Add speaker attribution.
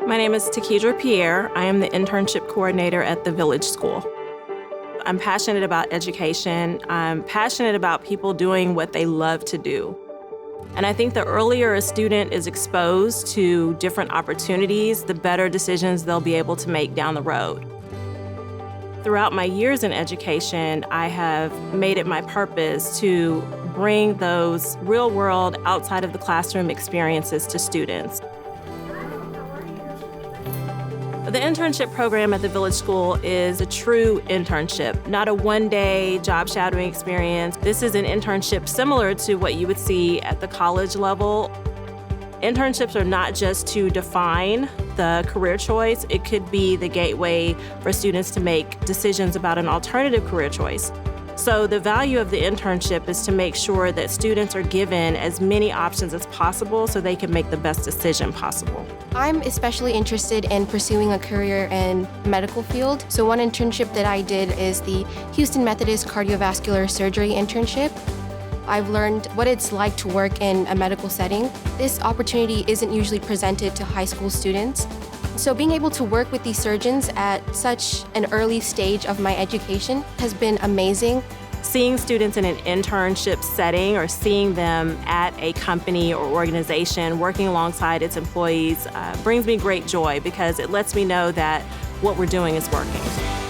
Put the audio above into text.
Speaker 1: My name is Takedra Pierre. I am the internship coordinator at the Village School. I'm passionate about education. I'm passionate about people doing what they love to do. And I think the earlier a student is exposed to different opportunities, the better decisions they'll be able to make down the road. Throughout my years in education, I have made it my purpose to bring those real-world, outside of the classroom experiences to students. The internship program at the Village School is a true internship, not a one-day job shadowing experience. This is an internship similar to what you would see at the college level. Internships are not just to define the career choice, it could be the gateway for students to make decisions about an alternative career choice. So the value of the internship is to make sure that students are given as many options as possible so they can make the best decision possible.
Speaker 2: I'm especially interested in pursuing a career in the medical field. So one internship that I did is the Houston Methodist Cardiovascular Surgery internship. I've learned what it's like to work in a medical setting. This opportunity isn't usually presented to high school students. So being able to work with these surgeons at such an early stage of my education has been amazing.
Speaker 1: Seeing students in an internship setting or seeing them at a company or organization working alongside its employees brings me great joy because it lets me know that what we're doing is working.